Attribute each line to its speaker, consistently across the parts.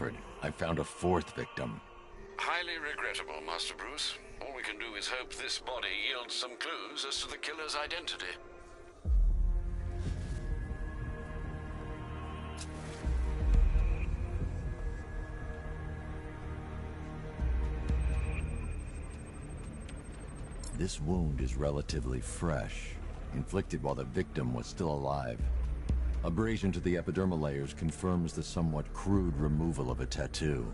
Speaker 1: Alfred. I found a fourth victim.
Speaker 2: Highly regrettable, Master Bruce. All we can do is hope this body yields some clues as to the killer's identity.
Speaker 1: This wound is relatively fresh, inflicted while the victim was still alive. Abrasion to the epidermal layers confirms the somewhat crude removal of a tattoo.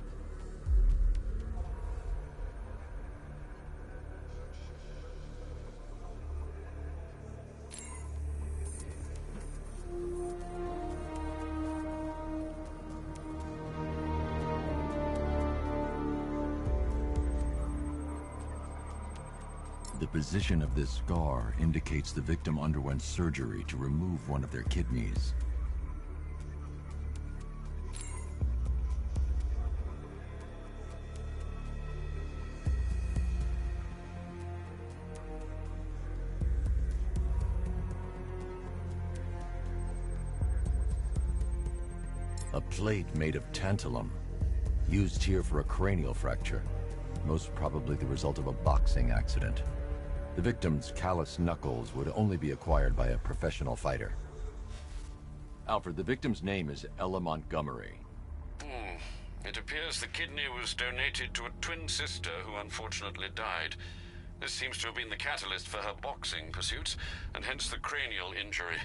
Speaker 1: The position of this scar indicates the victim underwent surgery to remove one of their kidneys. A plate made of tantalum, used here for a cranial fracture, most probably the result of a boxing accident. The victim's calloused knuckles would only be acquired by a professional fighter. Alfred, the victim's name is Ella Montgomery.
Speaker 2: It appears the kidney was donated to a twin sister who unfortunately died. This seems to have been the catalyst for her boxing pursuits, and hence the cranial injury.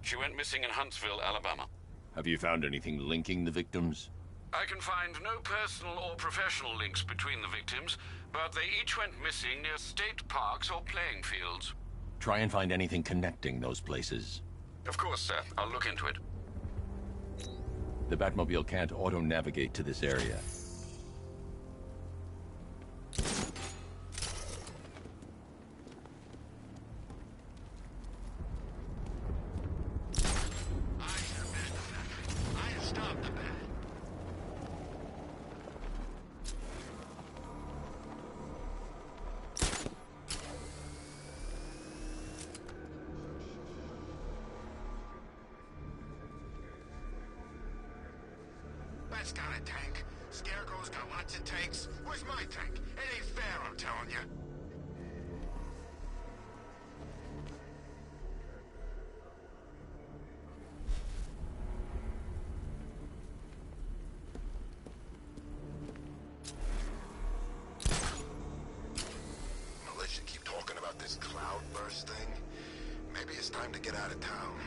Speaker 2: She went missing in Huntsville, Alabama.
Speaker 1: Have you found anything linking the victims?
Speaker 2: I can find no personal or professional links between the victims, but they each went missing near state parks or playing fields.
Speaker 1: Try and find anything connecting those places.
Speaker 2: Of course, sir. I'll look into it.
Speaker 1: The Batmobile can't auto-navigate to this area.
Speaker 3: Bat's got a tank. Scarecrow's got lots of tanks. Where's my tank? It ain't fair, I'm telling you. Militia keep talking about this cloudburst thing. Maybe it's time to get out of town.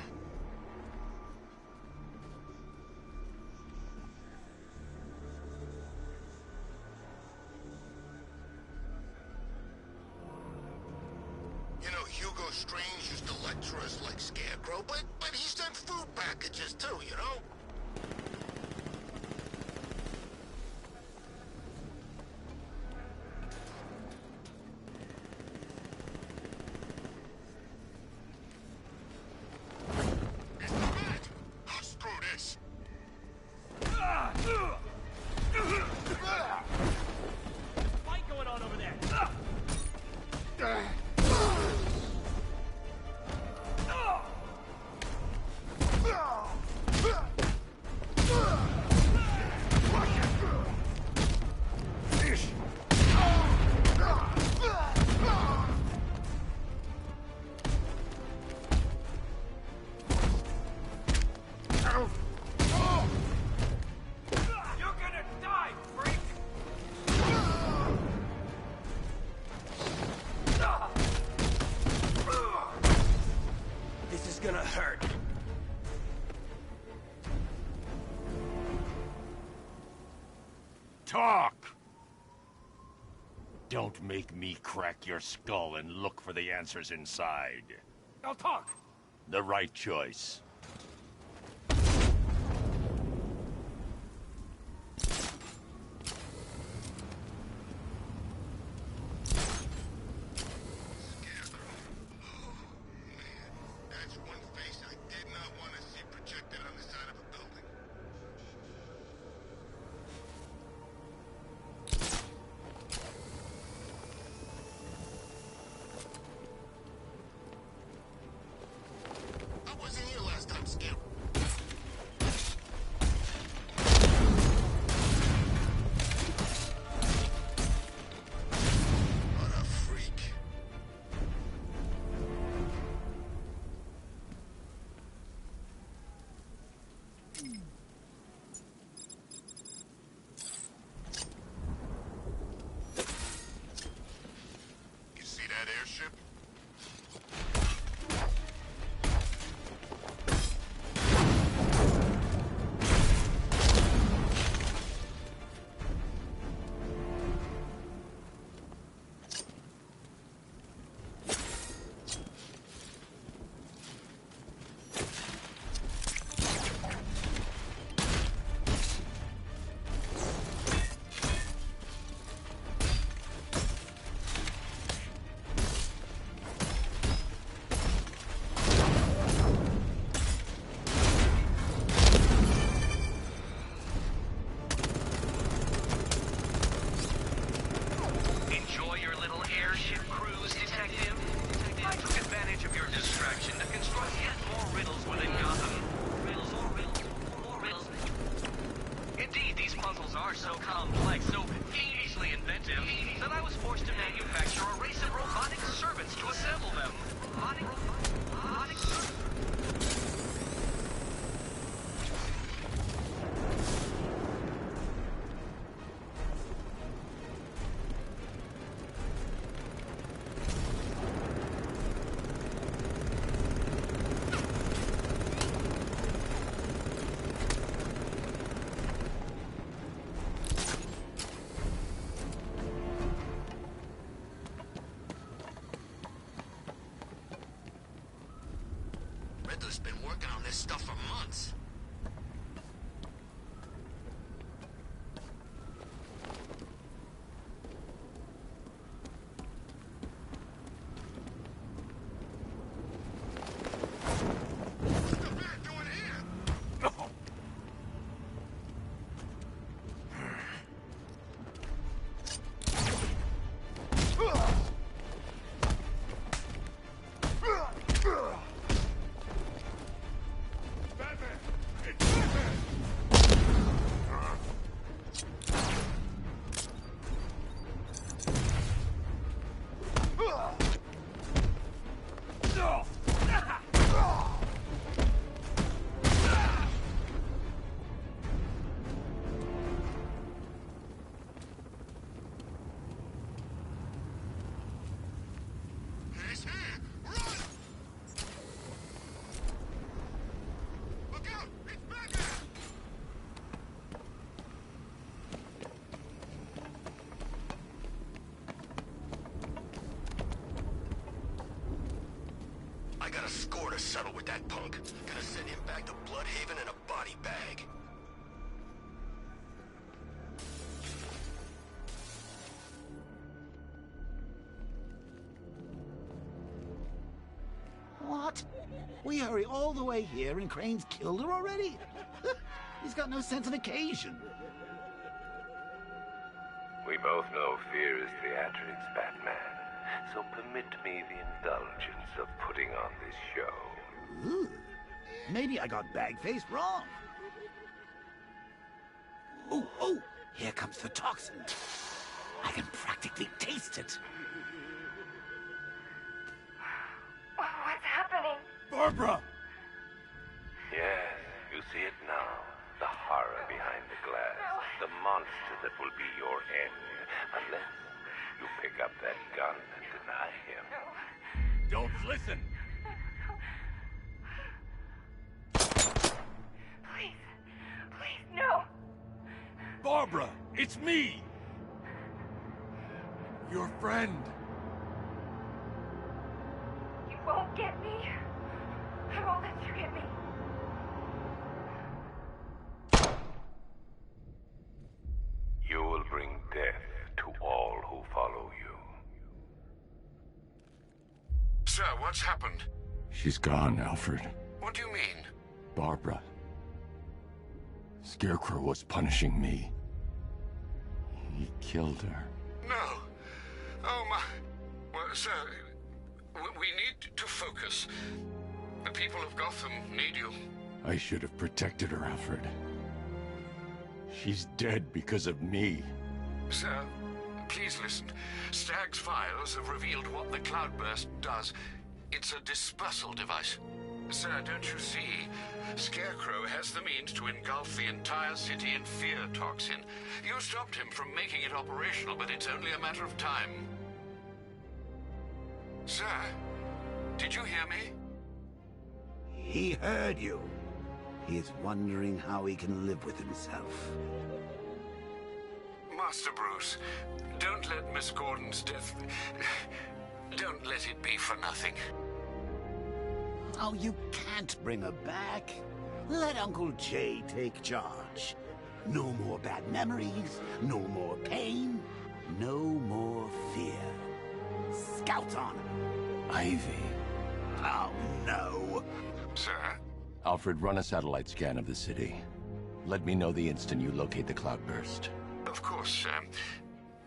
Speaker 3: Hugo Strange used to lecture us like Scarecrow, but he sent food packages too, you know? Mr. Bat! Oh, screw this!
Speaker 4: Fight going on over there! Gonna hurt.
Speaker 1: Talk! Don't make me crack your skull and look for the answers inside.
Speaker 4: I'll talk.
Speaker 1: The right choice.
Speaker 5: Riddler's been working on this stuff for months. I got a score to settle with that punk. Gonna send him back to Bloodhaven in a body bag.
Speaker 6: What? We hurry all the way here and Crane's killed her already? He's got no sense of occasion.
Speaker 7: We both know fear is theatrics, Batman. So permit me the indulgence of putting on this show.
Speaker 6: Ooh, maybe I got bag-faced wrong. Oh, here comes the toxin. I can practically taste it.
Speaker 8: What's happening?
Speaker 4: Barbara!
Speaker 7: Yes, you see it now. The horror behind the glass.
Speaker 8: No.
Speaker 7: The monster that will be your end. Unless you pick up that gun and deny him.
Speaker 4: Don't listen!
Speaker 8: Please, no!
Speaker 4: Barbara, it's me! Your friend.
Speaker 8: You won't get me. I won't let you get me.
Speaker 7: You will bring death to all who follow you.
Speaker 2: Sir, what's happened?
Speaker 1: She's gone, Alfred.
Speaker 2: What do you mean?
Speaker 1: Barbara. Scarecrow was punishing me. He killed her.
Speaker 2: No. Oh, my... Well, sir, we need to focus. The people of Gotham need you.
Speaker 1: I should have protected her, Alfred. She's dead because of me.
Speaker 2: Sir, please listen. Stagg's files have revealed what the cloudburst does. It's a dispersal device. Sir, don't you see? Scarecrow has the means to engulf the entire city in fear toxin. You stopped him from making it operational, but it's only a matter of time. Sir, did you hear me?
Speaker 6: He heard you. He is wondering how he can live with himself.
Speaker 2: Master Bruce, don't let Miss Gordon's death... Don't let it be for nothing.
Speaker 6: Oh, you can't bring her back. Let Uncle Jay take charge. No more bad memories, no more pain, no more fear. Scout on her.
Speaker 1: Ivy.
Speaker 6: Oh, no.
Speaker 2: Sir?
Speaker 1: Alfred, run a satellite scan of the city. Let me know the instant you locate the cloudburst.
Speaker 2: Of course, sir.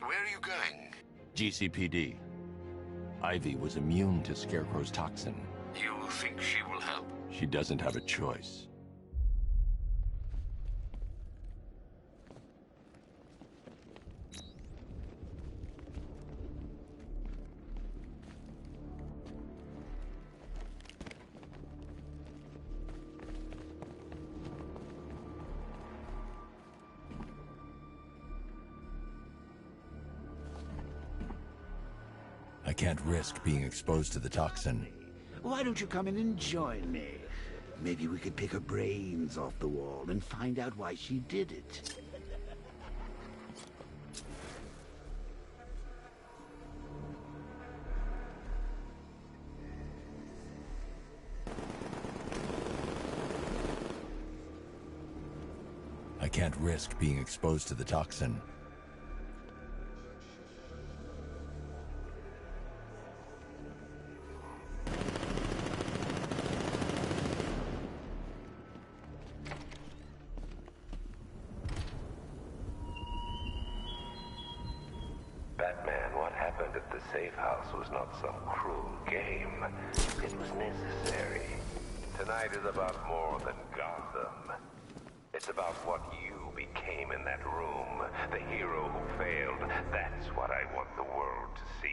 Speaker 2: Where are you going?
Speaker 1: GCPD. Ivy was immune to Scarecrow's toxin.
Speaker 2: You think she will help?
Speaker 1: She doesn't have a choice. I can't risk being exposed to the toxin.
Speaker 6: Why don't you come in and join me? Maybe we could pick her brains off the wall and find out why she did it.
Speaker 1: can't risk being exposed to the toxin.
Speaker 7: Batman, what happened at the safe house was not some cruel game. It was necessary. Tonight is about more than Gotham. It's about what you became in that room. The hero who failed. That's what I want the world to see.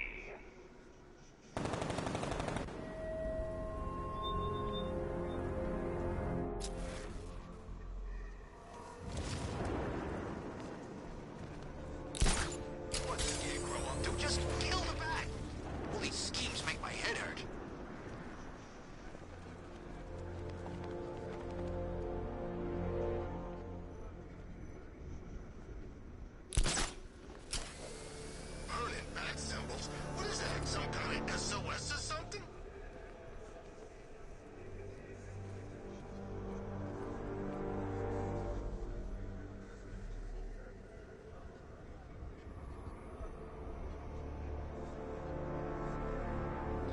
Speaker 5: What did you grow up to? Just kill the bat! All these schemes make my head hurt. Burning bat symbols? What is that? Some kind of SOS or something?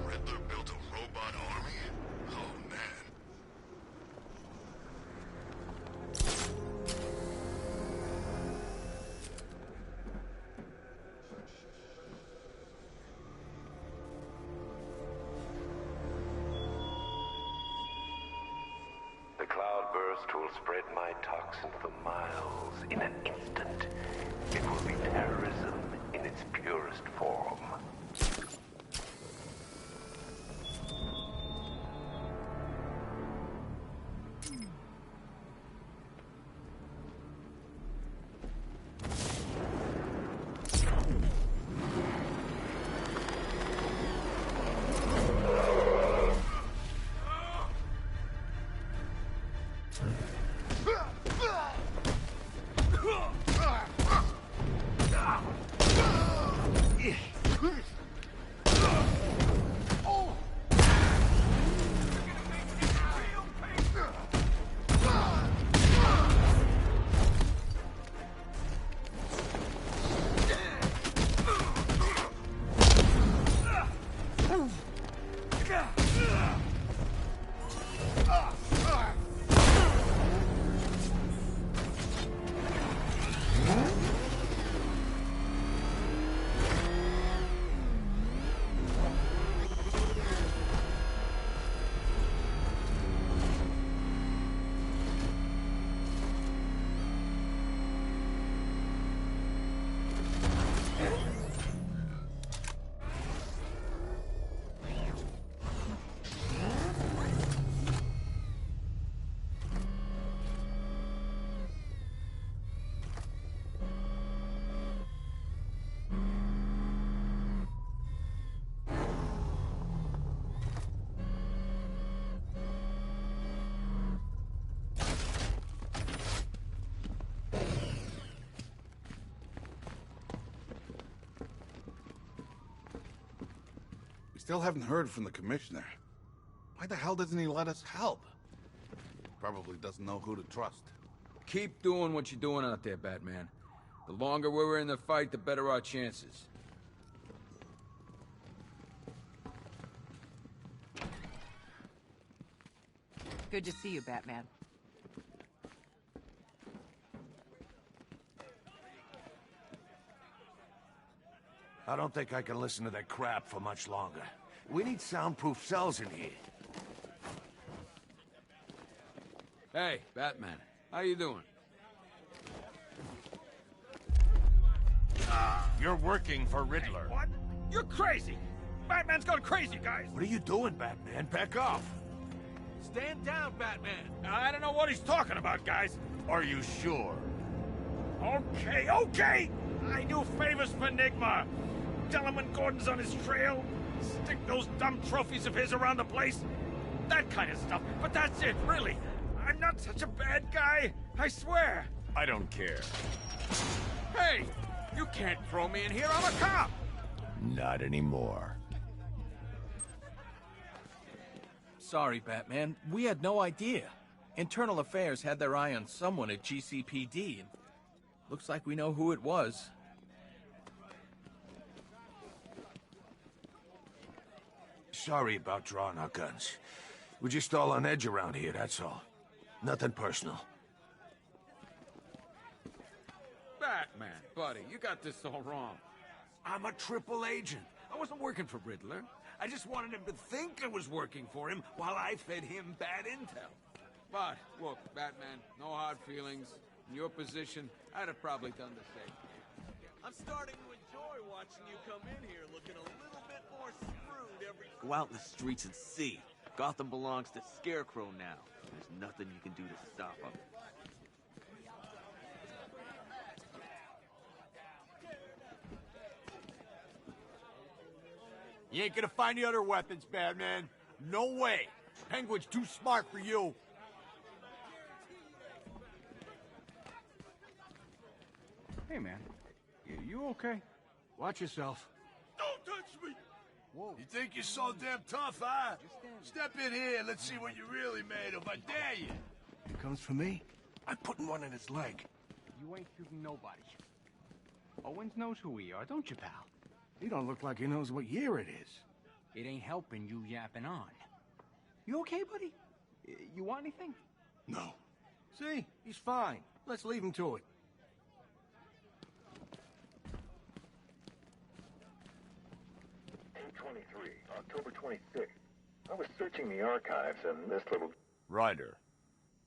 Speaker 5: Riddler built a robot army? Oh, man.
Speaker 7: The cloudburst will spread my toxin for miles in an instant. It will be terrorism in its purest form.
Speaker 4: Still haven't heard from the commissioner. Why the hell doesn't he let us help? Probably doesn't know who to trust.
Speaker 9: Keep doing what you're doing out there, Batman. The longer we're in the fight, the better our chances.
Speaker 10: Good to see you, Batman.
Speaker 5: I don't think I can listen to that crap for much longer. We need soundproof cells in here.
Speaker 9: Hey, Batman. How you doing?
Speaker 11: You're working for Riddler.
Speaker 4: Hey, what? You're crazy! Batman's gone crazy, guys!
Speaker 5: What are you doing, Batman? Back off!
Speaker 4: Stand down, Batman! I don't know what he's talking about, guys.
Speaker 11: Are you sure?
Speaker 4: Okay, okay! I do favors for Enigma. Tell him when Gordon's on his trail. Stick those dumb trophies of his around the place. That kind of stuff. But that's it, really. I'm not such a bad guy. I swear.
Speaker 11: I don't care.
Speaker 4: Hey! You can't throw me in here. I'm a cop!
Speaker 1: Not anymore.
Speaker 12: Sorry, Batman. We had no idea. Internal Affairs had their eye on someone at GCPD, and looks like we know who it was.
Speaker 13: Sorry about drawing our guns. We're just all on edge around here, that's all. Nothing personal.
Speaker 9: Batman, buddy, you got this all wrong.
Speaker 13: I'm a triple agent. I wasn't working for Riddler. I just wanted him to think I was working for him while I fed him bad intel.
Speaker 9: But, look, Batman, no hard feelings. In your position, I'd have probably done the same.
Speaker 14: I'm starting to enjoy watching you come in here looking a little bit more screwed every...
Speaker 15: Go out in the streets and see. Gotham belongs to Scarecrow now. There's nothing you can do to stop him.
Speaker 11: You ain't gonna find the other weapons, Batman. No way. Penguin's too smart for you.
Speaker 16: Hey, man. You okay?
Speaker 13: Watch yourself.
Speaker 11: Don't touch me!
Speaker 16: Whoa.
Speaker 13: You think you're so damn tough, huh? Step in here, let's see what you're really made of. I dare you. He comes for me. I'm putting one in his leg.
Speaker 16: You ain't shooting nobody. Owens knows who we are, don't you, pal?
Speaker 13: He don't look like he knows what year it is.
Speaker 16: It ain't helping you yapping on. You okay, buddy? You want anything?
Speaker 13: No. See? He's fine. Let's leave him to it.
Speaker 17: October 26th. I was searching the archives and this little...
Speaker 18: Ryder.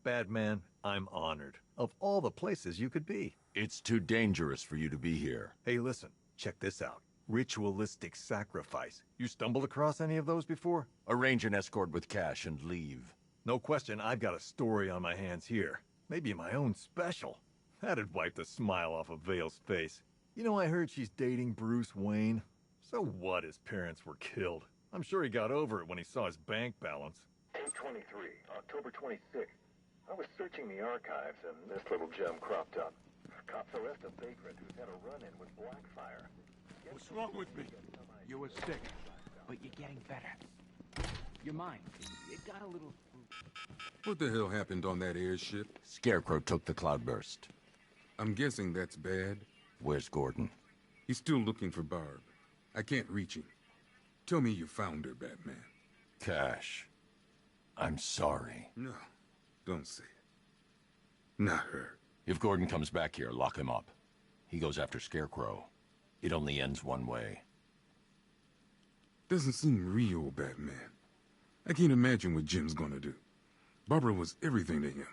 Speaker 18: Batman, I'm honored. Of all the places you could be.
Speaker 1: It's too dangerous for you to be here.
Speaker 18: Hey, listen. Check this out. Ritualistic sacrifice. You stumbled across any of those before?
Speaker 1: Arrange an escort with cash and leave.
Speaker 18: No question, I've got a story on my hands here. Maybe my own special. That'd wipe the smile off of Vale's face. You know, I heard she's dating Bruce Wayne. So what, his parents were killed? I'm sure he got over it when he saw his bank balance.
Speaker 17: 10/23, October 26th. I was searching the archives and this little gem cropped up. Cops arrest a vagrant who's had a run-in with Blackfire.
Speaker 11: What's wrong with me?
Speaker 16: You were sick, but you're getting better. Your mind, it got a little...
Speaker 19: What the hell happened on that airship?
Speaker 1: Scarecrow took the cloudburst.
Speaker 19: I'm guessing that's bad.
Speaker 1: Where's Gordon?
Speaker 19: He's still looking for Barb. I can't reach him. Tell me you found her, Batman.
Speaker 1: Cash. I'm sorry.
Speaker 19: No, don't say it. Not her.
Speaker 1: If Gordon comes back here, lock him up. He goes after Scarecrow. It only ends one way.
Speaker 19: Doesn't seem real, Batman. I can't imagine what Jim's gonna do. Barbara was everything to him.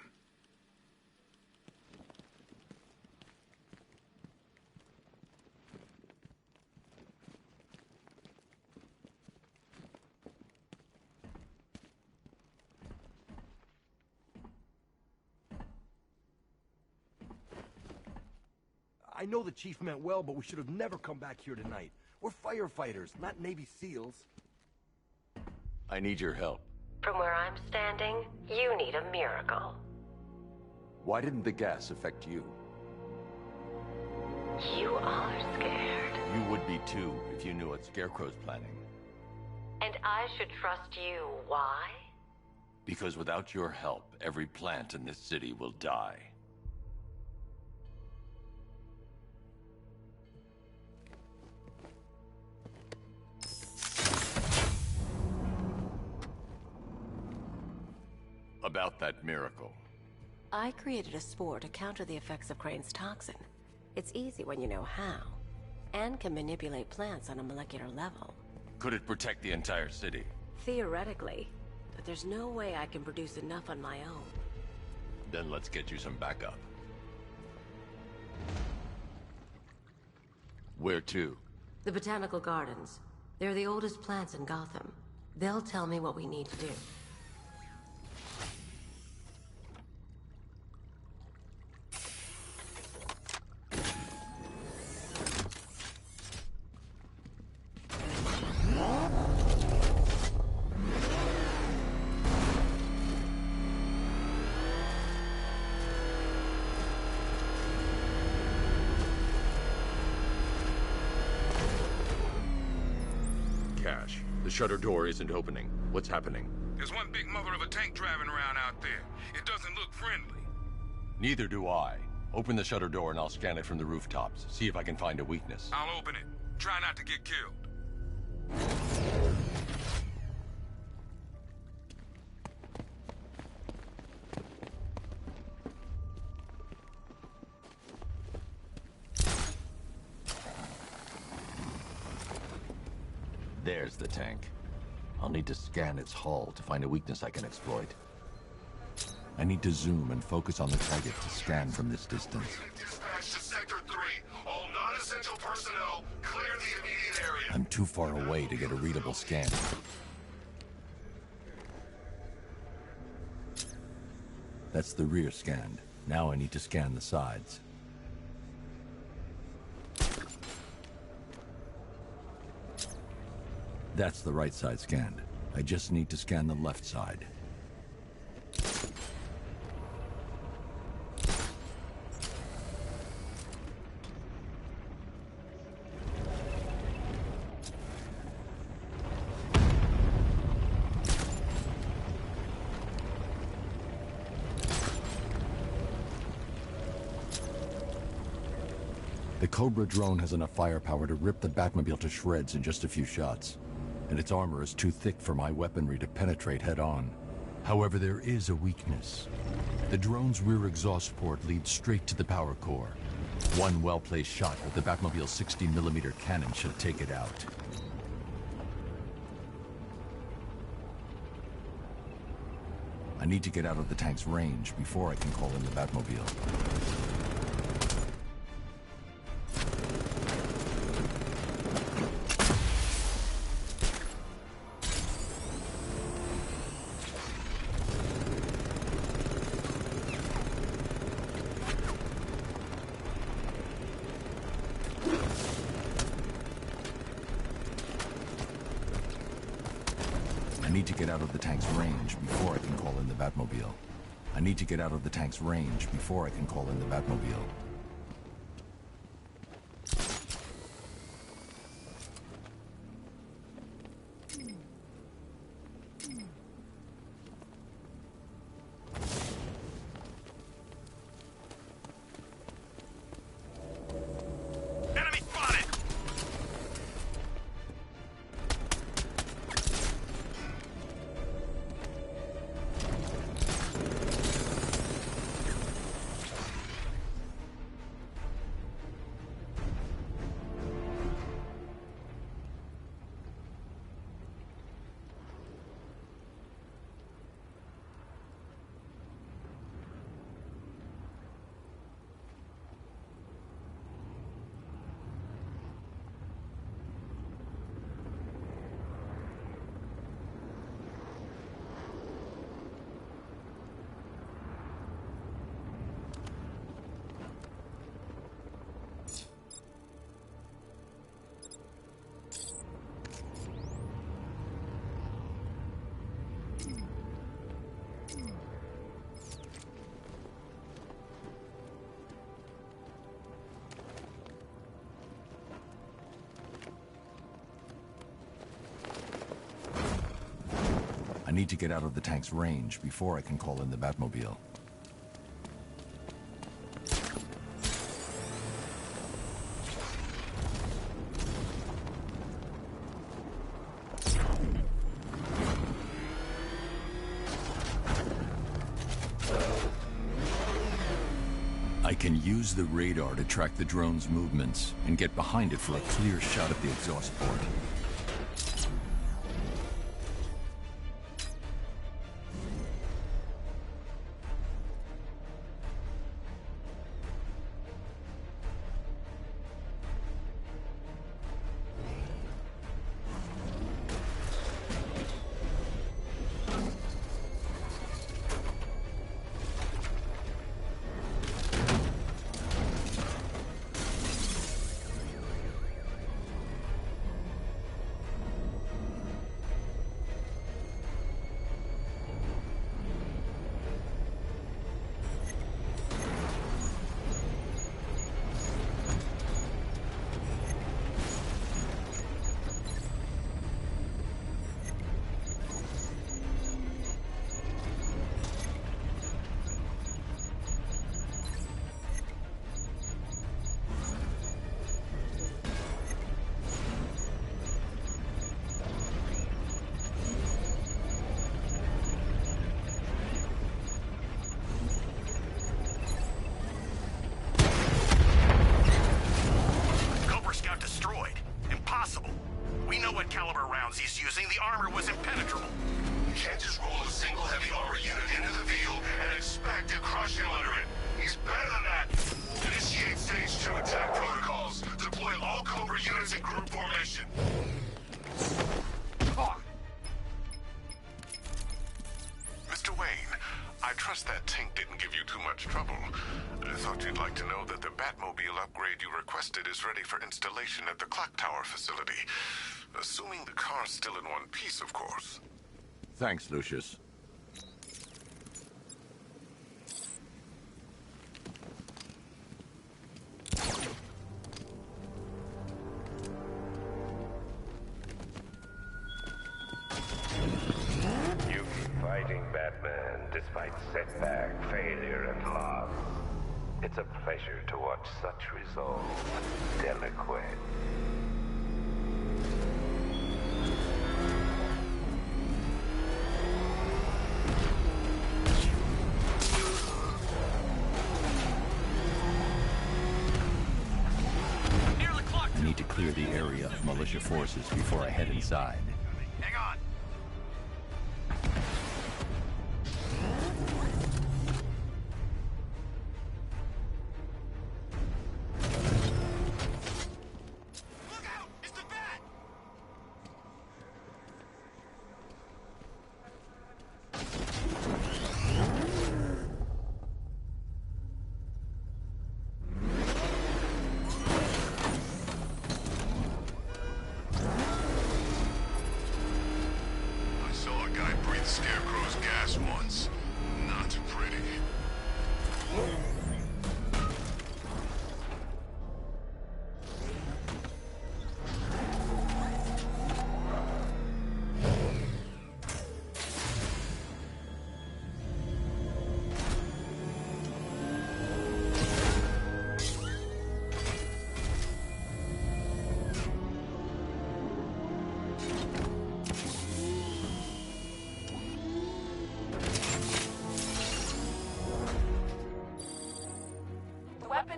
Speaker 13: I know the chief meant well, but we should have never come back here tonight. We're firefighters, not Navy SEALs.
Speaker 1: I need your help.
Speaker 20: From where I'm standing, you need a miracle.
Speaker 1: Why didn't the gas affect you?
Speaker 20: You are scared.
Speaker 1: You would be too, if you knew what Scarecrow's planning.
Speaker 20: And I should trust you. Why?
Speaker 1: Because without your help, every plant in this city will die. About that miracle.
Speaker 20: I created a spore to counter the effects of Crane's toxin. It's easy when you know how, and can manipulate plants on a molecular level.
Speaker 1: Could it protect the entire city?
Speaker 20: Theoretically, but there's no way I can produce enough on my own.
Speaker 1: Then let's get you some backup. Where to?
Speaker 20: The Botanical Gardens. They're the oldest plants in Gotham. They'll tell me what we need to do.
Speaker 1: The shutter door isn't opening. What's happening?
Speaker 19: There's one big mother of a tank driving around out there. It doesn't look friendly.
Speaker 1: Neither do I. Open the shutter door and I'll scan it from the rooftops. See if I can find a weakness.
Speaker 19: I'll open it. Try not to get killed.
Speaker 1: There's the tank. I'll need to scan its hull to find a weakness I can exploit. I need to zoom and focus on the target to scan from this distance.
Speaker 3: Dispatch to Sector 3. All non-essential personnel, clear the immediate area.
Speaker 1: I'm too far away to get a readable scan. That's the rear scanned. Now I need to scan the sides. That's the right side scanned. I just need to scan the left side. The Cobra drone has enough firepower to rip the Batmobile to shreds in just a few shots. And its armor is too thick for my weaponry to penetrate head-on. However, there is a weakness. The drone's rear exhaust port leads straight to the power core. One well-placed shot with the Batmobile's 60mm cannon should take it out. I need to get out of the tank's range before I can call in the Batmobile. I need to get out of the tank's range before I can call in the Batmobile. I need to get out of the tank's range before I can call in the Batmobile. I need to get out of the tank's range before I can call in the Batmobile. I can use the radar to track the drone's movements and get behind it for a clear shot at the exhaust port.
Speaker 3: I trust that tank didn't give you too much trouble. I thought you'd like to know that the Batmobile upgrade you requested is ready for installation at the clock tower facility. Assuming the car's still in one piece, of course.
Speaker 1: Thanks, Lucius.
Speaker 7: You keep fighting, Batman, despite setback, failure, and loss. It's a pleasure to watch such resolve. Delinquent.
Speaker 1: I need to clear the area of militia forces before I head inside.
Speaker 5: Hang on.
Speaker 3: Scarecrow's gas once. Not pretty.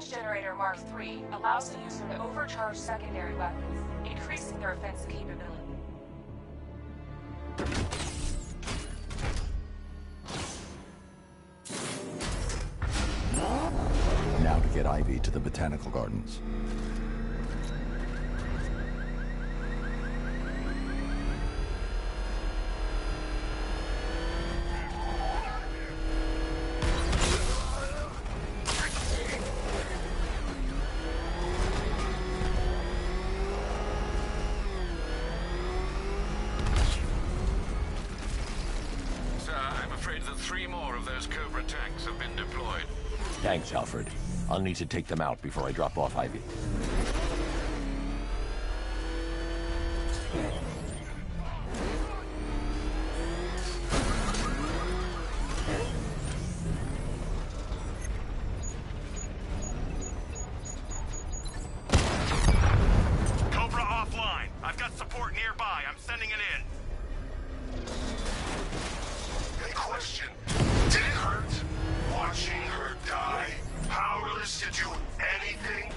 Speaker 21: Generator Mark III allows the user to overcharge secondary weapons, increasing their offensive capability.
Speaker 1: Now to get Ivy to the Botanical Gardens. Thanks, Alfred. I'll need to take them out before I drop off Ivy.
Speaker 5: Cobra offline. I've got support nearby. I'm sending it in.
Speaker 3: Hey, question. Did it hurt watching her die? Powerless to do anything?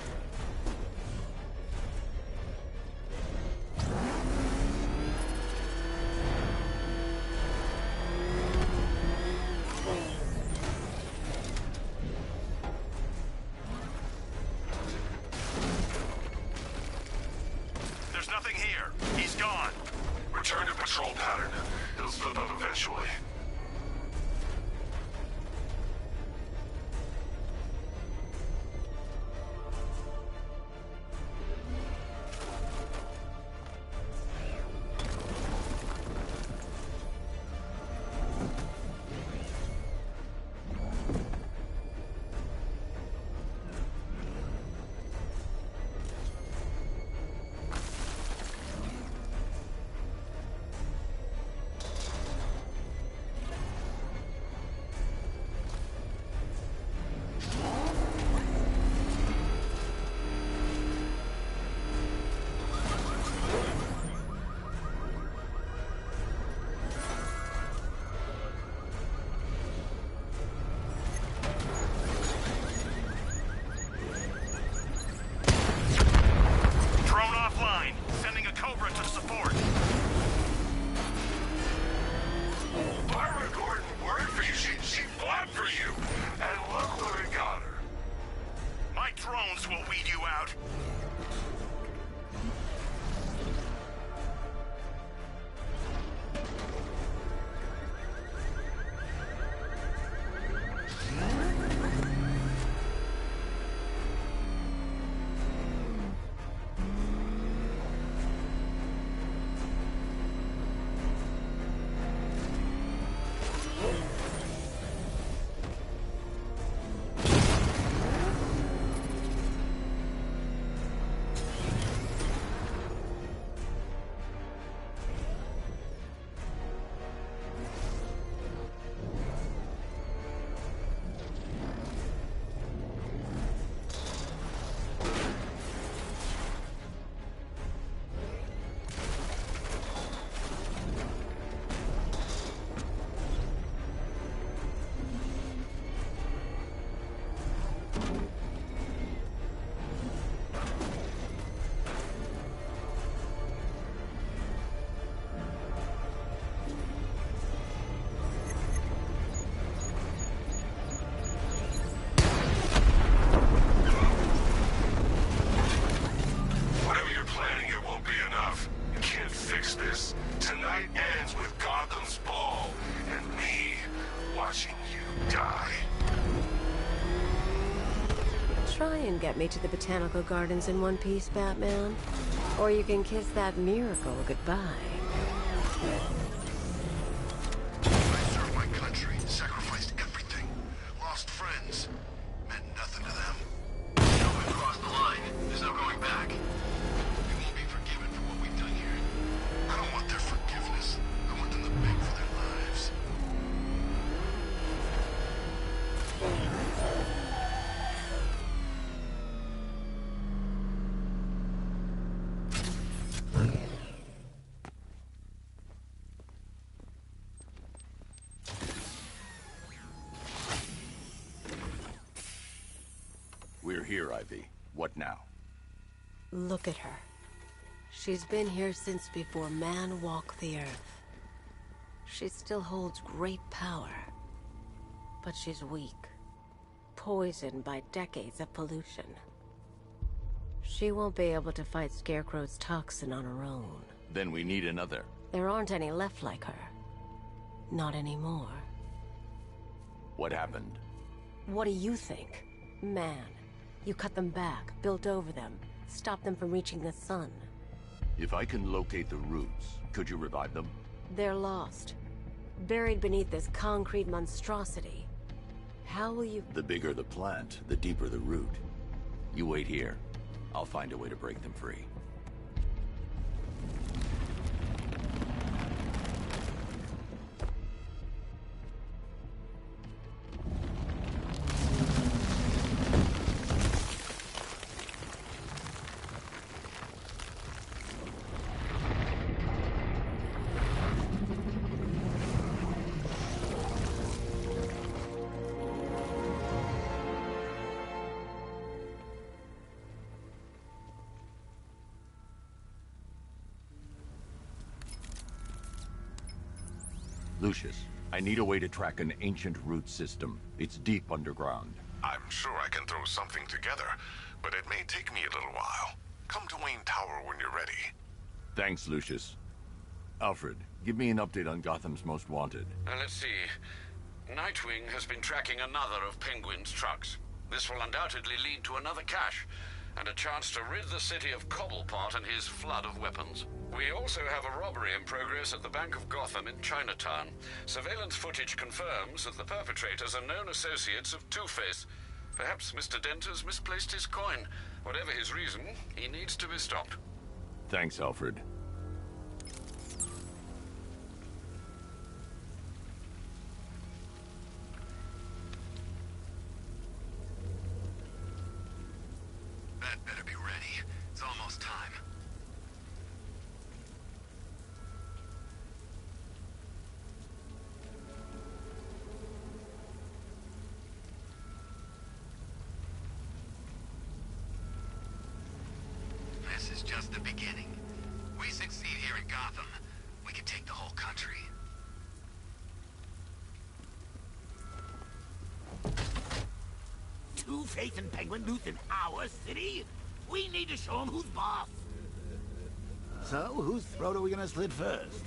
Speaker 20: Try and get me to the botanical gardens in one piece, Batman. Or you can kiss that miracle goodbye.
Speaker 5: I served my country, sacrificed everything, lost friends, meant nothing to them. Now we've crossed the line. There's no going back. We won't be forgiven for what we've done here. I don't want their forgiveness. I want them to beg for their lives.
Speaker 1: We're here, Ivy. What now?
Speaker 20: Look at her. She's been here since before man walked the earth. She still holds great power. But she's weak. Poisoned by decades of pollution. She won't be able to fight Scarecrow's toxin on her own.
Speaker 1: Then we need another.
Speaker 20: There aren't any left like her. Not anymore.
Speaker 1: What happened?
Speaker 20: What do you think? Man. You cut them back, built over them, stopped them from reaching the sun.
Speaker 1: If I can locate the roots, could you revive them?
Speaker 20: They're lost. Buried beneath this concrete monstrosity. How will you...
Speaker 1: The bigger the plant, the deeper the root. You wait here. I'll find a way to break them free. Lucius, I need a way to track an ancient root system. It's deep underground.
Speaker 3: I'm sure I can throw something together, but it may take me a little while. Come to Wayne Tower when you're ready.
Speaker 1: Thanks, Lucius. Alfred, give me an update on Gotham's Most Wanted.
Speaker 2: Let's see. Nightwing has been tracking another of Penguin's trucks. This will undoubtedly lead to another cache, and a chance to rid the city of Cobblepot and his flood of weapons. We also have a robbery in progress at the Bank of Gotham in Chinatown. Surveillance footage confirms that the perpetrators are known associates of Two-Face. Perhaps Mr. Dent has misplaced his coin. Whatever his reason, he needs to be stopped.
Speaker 1: Thanks, Alfred.
Speaker 5: That better be ready. It's almost time. This is just the beginning. We succeed here in Gotham, we can take the whole country.
Speaker 6: Two-Face and Penguin loose in our city? We need to show them who's boss. So, whose throat are we gonna slit first?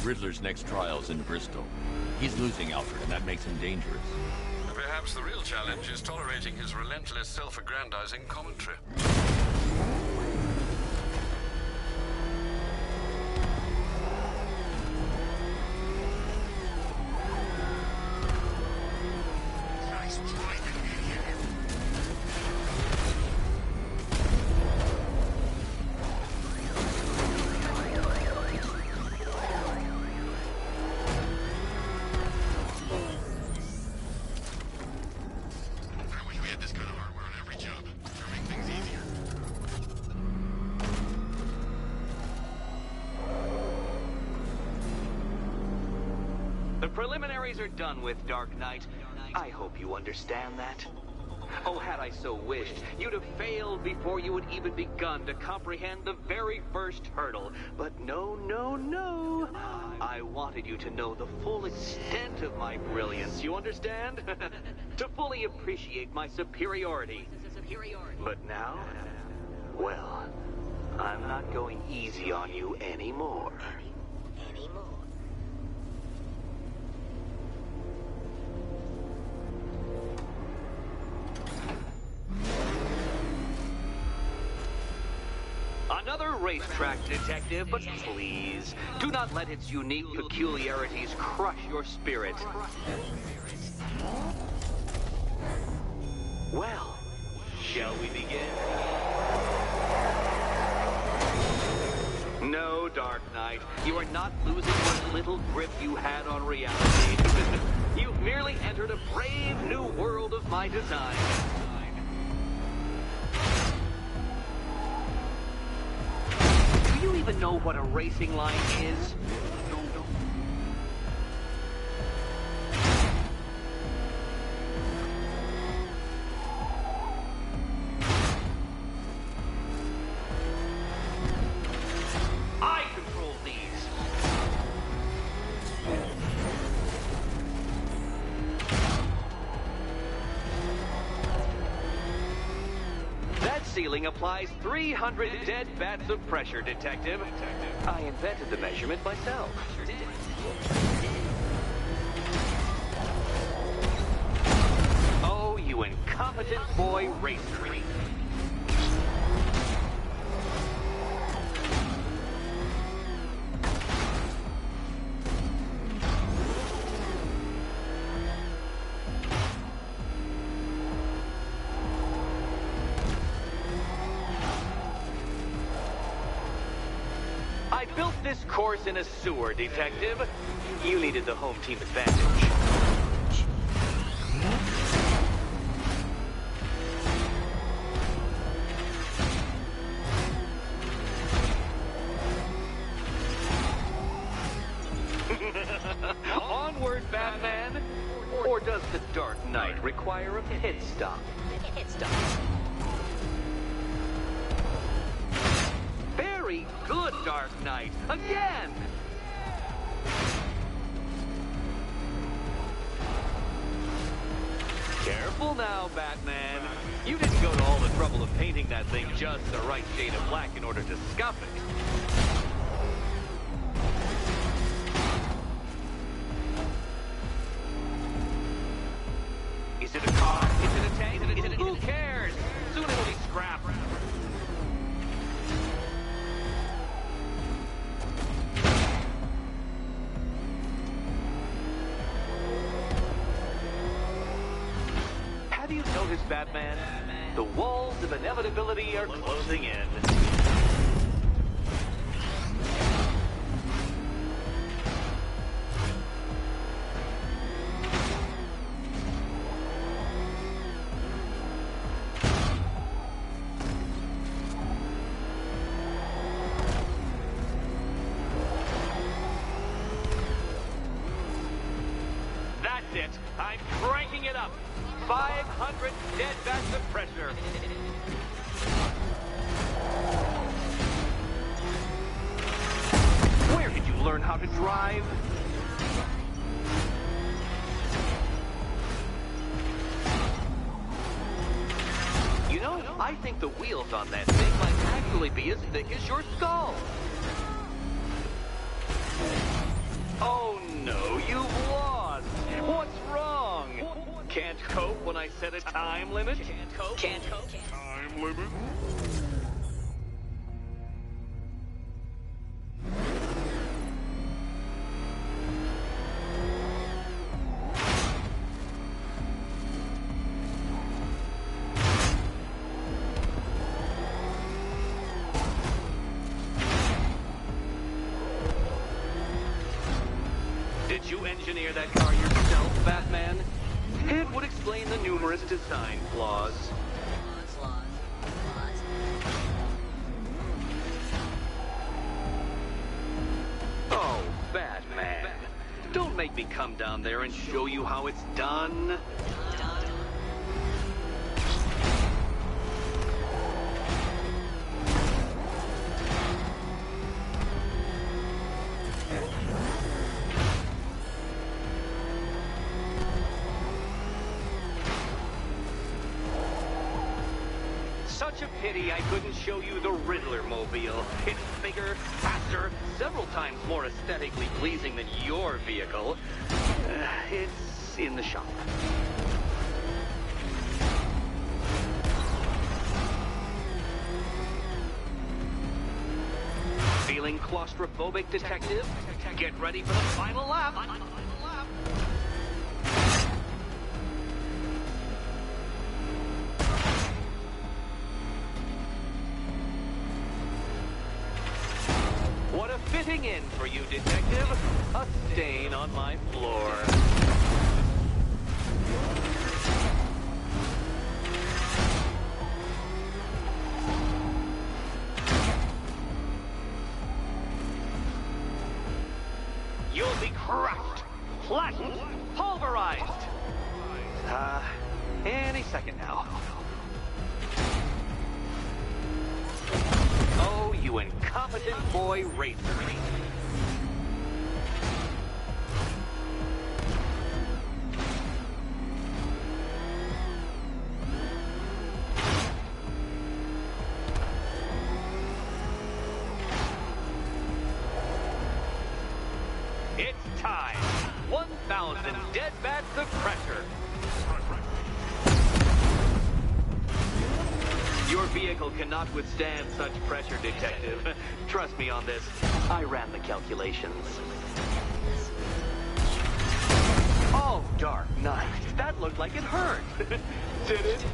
Speaker 1: Riddler's next trial's in Bristol. He's losing Alfred, and that makes him dangerous.
Speaker 2: Perhaps the real challenge is tolerating his relentless self-aggrandizing commentary.
Speaker 8: The preliminaries are done with, Dark Knight. I hope you understand that. Oh, had I so wished, you'd have failed before you had even begun to comprehend the very first hurdle. But no, no, no. I wanted you to know the full extent of my brilliance, you understand? To fully appreciate my superiority. But now, well, I'm not going easy on you anymore. Another racetrack detective, but please, do not let its unique peculiarities crush your spirit. Well, shall we begin? No, Dark Knight, you are not losing what little grip you had on reality. You've merely entered a brave new world of my design. Do you even know what a racing line is? I control these. That ceiling applies 300 dead bats of pressure, Detective. I invented the measurement myself. Oh, you incompetent boy race tree. I built this course in a sewer, Detective. You needed the home team advantage. Onward, Batman! Or does the Dark Knight require a pit stop? Very good, Dark Knight. Again! Careful now, Batman. You didn't go to all the trouble of painting that thing just the right shade of black in order to scuff it. Is it a car? Is it a tank? Who cares? Soon it'll be scrapped. Have you noticed, Batman? The walls of inevitability are closing in. That's it. I'm cranking it up. 500 dead bats of pressure. Where did you learn how to drive? You know, I think the wheels on that thing might actually be as thick as your skull. Oh no, you've lost. What's wrong? Can't cope when I set a time limit? Can't cope? Time limit? Did you engineer that car yourself, Batman? It would explain the numerous design flaws. Oh, Batman. Don't make me come down there and show you how it's done. Such a pity I couldn't show you the Riddler mobile. It's bigger, faster, several times more aesthetically pleasing than your vehicle. It's in the shop. Feeling claustrophobic, detective? Get ready for the final lap. What a fitting in for you, detective. A stain on my floor. You'll be crushed, flattened, pulverized. Any second now. Oh, you incompetent boy racer. It's time. 1,000 dead bats of pressure. Your vehicle cannot withstand such pressure, detective. Trust me on this. I ran the calculations. Oh, Dark Knight. That looked like it hurt. Did it?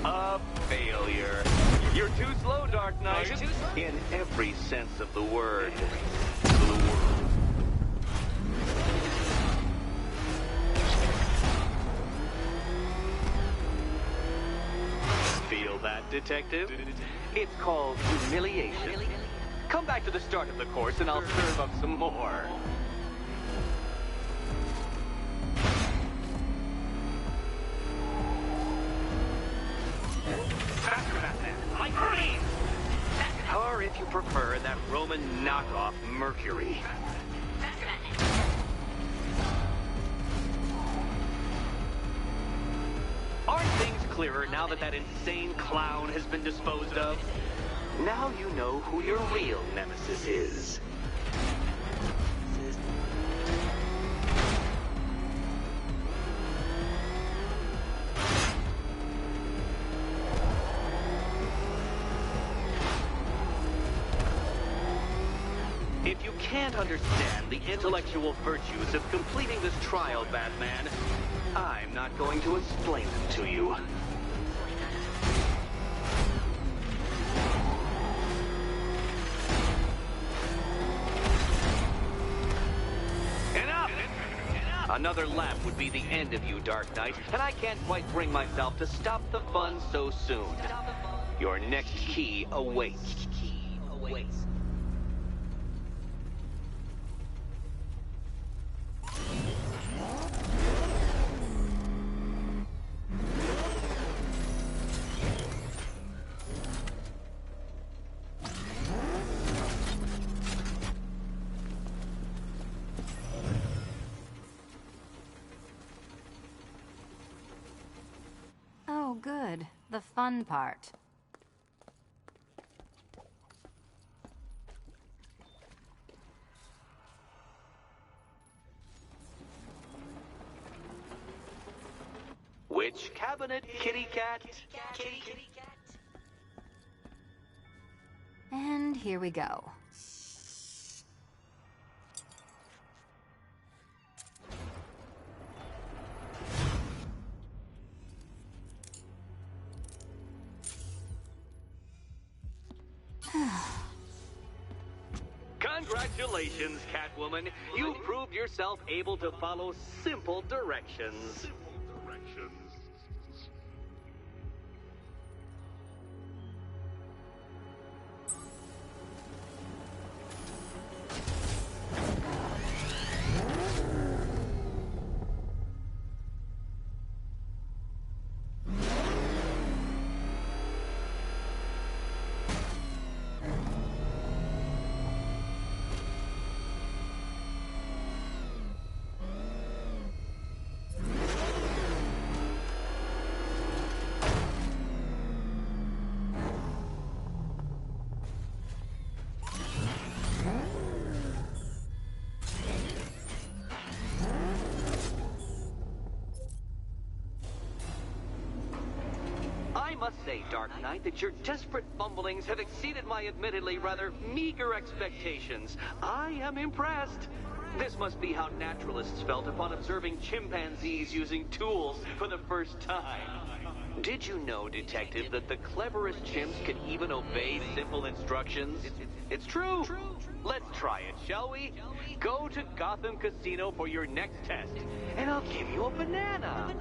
Speaker 8: A failure. You're too slow, Dark Knight. In every sense of the word. Feel that, detective? It's called humiliation. Come back to the start of the course and I'll serve up some more. Faster, Batman! Like Hermes! Or if you prefer, that Roman knockoff Mercury. Aren't things clearer now that insane clown has been disposed of? Now you know who your real nemesis is. If you can't understand the intellectual virtues of completing this trial, Batman, I'm not going to explain them to you. Enough! Another lap would be the end of you, Dark Knight, and I can't quite bring myself to stop the fun so soon. Your next key awaits.
Speaker 10: Oh, good. The fun part.
Speaker 8: Which cabinet, kitty cat?
Speaker 10: And here we go.
Speaker 8: Congratulations, Catwoman. You proved yourself able to follow simple directions. say, Dark Knight, that your desperate fumblings have exceeded my admittedly rather meager expectations. I am impressed. This must be how naturalists felt upon observing chimpanzees using tools for the first time. Did you know, Detective, that the cleverest chimps can even obey simple instructions? It's true. Let's try it, shall we? Go to Gotham Casino for your next test, and I'll give you a banana.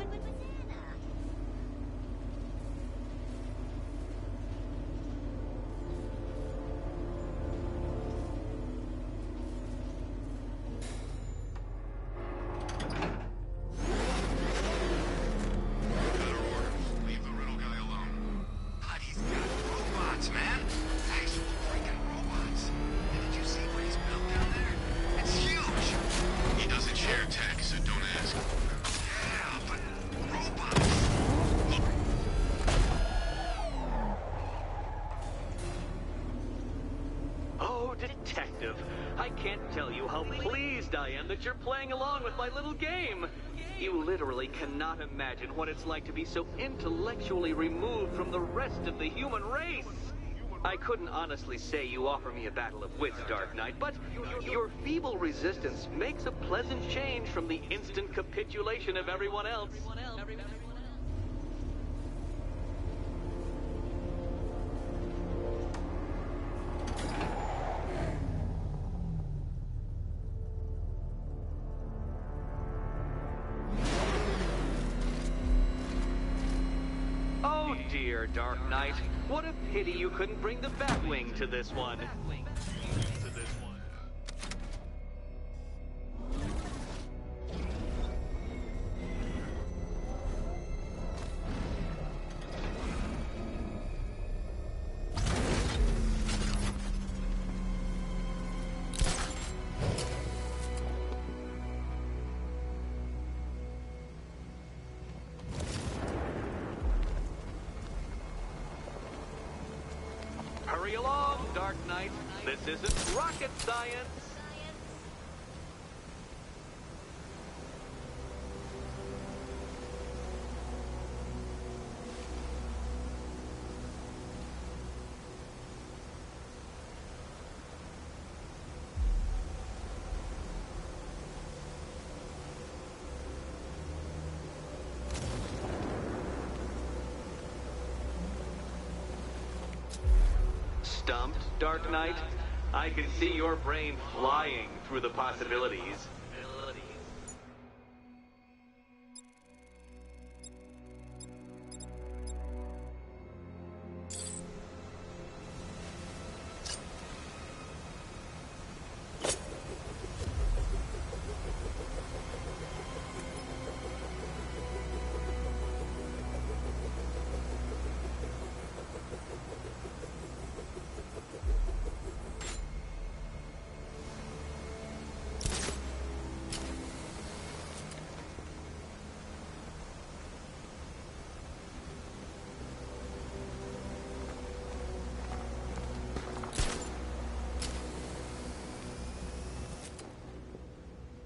Speaker 8: Detective, I can't tell you how pleased I am that you're playing along with my little game. You literally cannot imagine what it's like to be so intellectually removed from the rest of the human race. I couldn't honestly say you offer me a battle of wits, Dark Knight, but your feeble resistance makes a pleasant change from the instant capitulation of everyone else. Oh dear, Dark Knight. What a pity you couldn't bring the Batwing to this one. Hurry along, Dark Knight. This isn't rocket science. Stumped, Dark Knight? I can see your brain flying through the possibilities.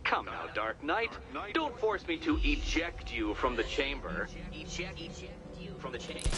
Speaker 8: Come now, Dark Knight. Don't force me to eject you from the chamber. Eject you from the chamber.